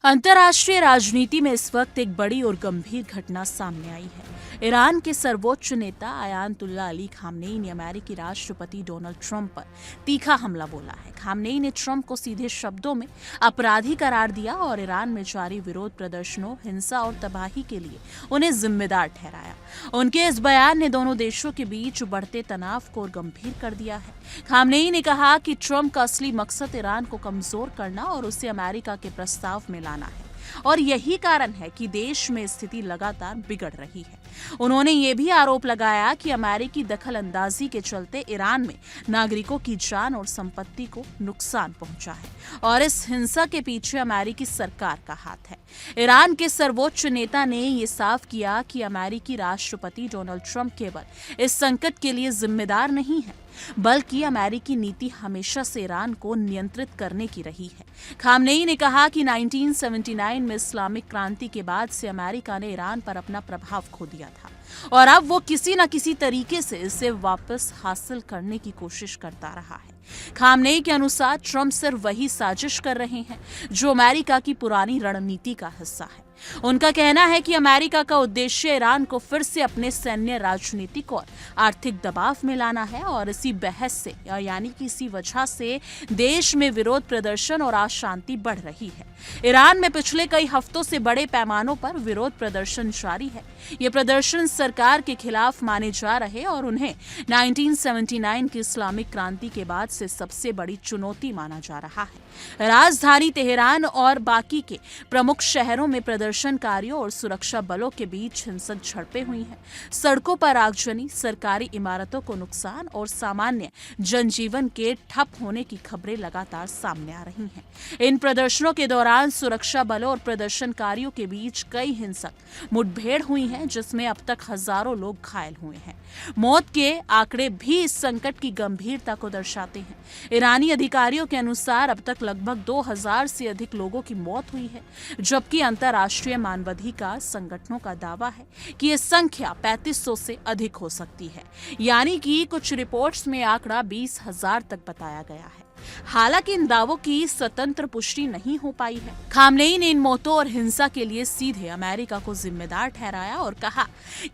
अंतर्राष्ट्रीय राजनीति में इस वक्त एक बड़ी और गंभीर घटना सामने आई है। ईरान के सर्वोच्च नेता अयातुल्लाह अली खामनेई ने अमेरिकी राष्ट्रपति डोनाल्ड ट्रंप पर तीखा हमला बोला है। खामनेई ने ट्रंप को सीधे शब्दों में अपराधी करार दिया और ईरान में जारी विरोध प्रदर्शनों, हिंसा और तबाही के लिए उन्हें जिम्मेदार ठहराया। उनके इस बयान ने दोनों देशों के बीच बढ़ते तनाव को और गंभीर कर दिया है। खामनेई ने कहा कि ट्रंप का असली मकसद ईरान को कमजोर करना और उसे अमेरिका के प्रस्ताव में लाना है और यही कारण है कि देश में स्थिति लगातार बिगड़ रही है। उन्होंने ये भी आरोप लगाया कि अमेरिकी दखल अंदाजी के चलते ईरान में नागरिकों की जान और संपत्ति को नुकसान पहुंचा है और इस हिंसा के पीछे अमेरिकी सरकार का हाथ है। ईरान के सर्वोच्च नेता ने ये साफ किया कि अमेरिकी राष्ट्रपति डोनाल्ड ट्रंप केवल इस संकट के लिए जिम्मेदार नहीं है, बल्कि अमेरिकी नीति हमेशा से ईरान को नियंत्रित करने की रही है। खामनेई ने कहा कि 1979 में इस्लामिक क्रांति के बाद से अमेरिका ने ईरान पर अपना प्रभाव खो दिया था और अब वो किसी न किसी तरीके से इसे वापस हासिल करने की कोशिश करता रहा है। खामनेई के अनुसार ट्रंप सिर्फ वही साजिश कर रहे हैं जो अमेरिका की पुरानी रणनीति का हिस्सा है। उनका कहना है कि अमेरिका का उद्देश्य ईरान को फिर से अपने सैन्य, राजनीतिक और आर्थिक दबाव में लाना है और इसी बहस से यानी कि इसी वजह से देश में विरोध प्रदर्शन और अशांति बढ़ रही है। ईरान में पिछले कई हफ्तों से बड़े पैमानों पर विरोध प्रदर्शन जारी है। ये प्रदर्शन सरकार के खिलाफ माने जा रहे और उन्हें 1979 की इस्लामिक क्रांति के बाद से सबसे बड़ी चुनौती माना जा रहा है। राजधानी तेहरान और बाकी के प्रमुख शहरों में प्रदर्शनकारियों और सुरक्षा बलों के बीच हिंसक झड़पें हुई हैं। सड़कों पर आगजनी, सरकारी इमारतों को नुकसान और सामान्य जनजीवन के ठप होने की खबरें लगातार सामने आ रही हैं। इन प्रदर्शनों के दौरान सुरक्षा बलों और प्रदर्शनकारियों के बीच कई हिंसक मुठभेड़ हुई हैं, जिसमें अब तक हजारों लोग घायल हुए हैं। मौत के आंकड़े भी इस संकट की गंभीरता को दर्शाते हैं। ईरानी अधिकारियों के अनुसार अब तक लगभग 2000 से अधिक लोगों की मौत हुई है, जबकि अंतर्राष्ट्रीय मानवाधिकार संगठनों का दावा है कि यह संख्या 3500 से अधिक हो सकती है, यानी कि कुछ रिपोर्ट्स में आंकड़ा 20,000 तक बताया गया है। हालांकि इन दावों की स्वतंत्र पुष्टि नहीं हो पाई है। खामनेई ने इन मौतों और हिंसा के लिए सीधे अमेरिका को जिम्मेदार ठहराया और कहा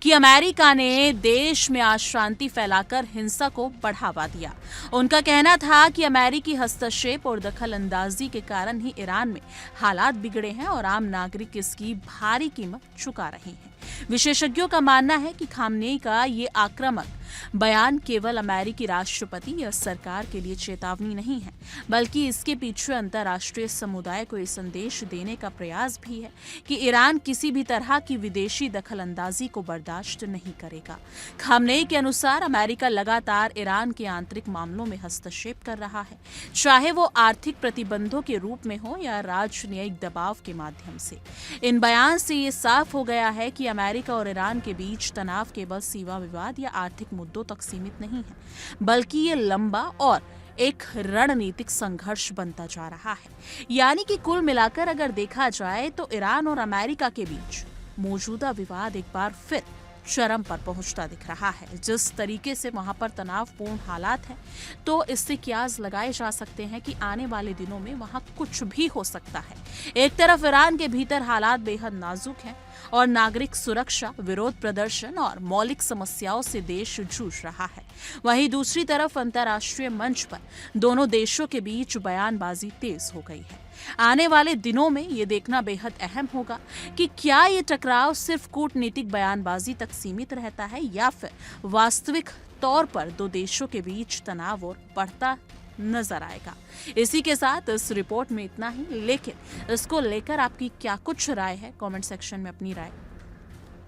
कि अमेरिका ने देश में अशांति फैलाकर हिंसा को बढ़ावा दिया। उनका कहना था कि अमेरिकी हस्तक्षेप और दखल अंदाजी के कारण ही ईरान में हालात बिगड़े हैं और आम नागरिक इसकी भारी कीमत चुका रहे हैं। विशेषज्ञों का मानना है कि खामनेई का ये आक्रामक बयान केवल अमेरिकी राष्ट्रपति या सरकार के लिए चेतावनी नहीं है, बल्कि इसके पीछे अंतर्राष्ट्रीय समुदाय को ये संदेश देने का प्रयास भी है कि ईरान किसी भी तरह की विदेशी दखलंदाजी को बर्दाश्त नहीं करेगा। खामनेई के अनुसार अमेरिका लगातार ईरान के आंतरिक मामलों में हस्तक्षेप कर रहा है, चाहे वो आर्थिक प्रतिबंधों के रूप में हो या राजनयिक दबाव के माध्यम से। इन बयान से ये साफ हो गया है कि अमेरिका और ईरान के बीच तनाव केवल सीमा विवाद या आर्थिक मुद्दों तक सीमित नहीं है, बल्कि ये लंबा और एक रणनीतिक संघर्ष बनता जा रहा है। यानी कि कुल मिलाकर अगर देखा जाए तो ईरान और अमेरिका के बीच मौजूदा विवाद एक बार फिर चरम पर पहुंचता दिख रहा है। जिस तरीके से वहां पर तनावपूर्ण हालात हैं, तो इससे क्यास लगाए जा सकते हैं कि आने वाले दिनों में वहां कुछ भी हो सकता है। एक तरफ ईरान के भीतर हालात बेहद नाजुक हैं और नागरिक सुरक्षा, विरोध प्रदर्शन और मौलिक समस्याओं से देश जूझ रहा है। वहीं दूसरी तरफ अंतर्राष्ट्रीय मंच पर दोनों देशों के बीच बयानबाजी तेज हो गई है। आने वाले दिनों में ये देखना बेहद अहम होगा कि क्या ये टकराव सिर्फ कूटनीतिक बयानबाजी तक सीमित रहता है या फिर वास्तविक तौर पर दो देशों के बीच तनाव और बढ़ता नजर आएगा। इसी के साथ इस रिपोर्ट में इतना ही, लेकिन इसको लेकर आपकी क्या कुछ राय है, कमेंट सेक्शन में अपनी राय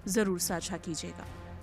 जरूर साझा कीजिएगा।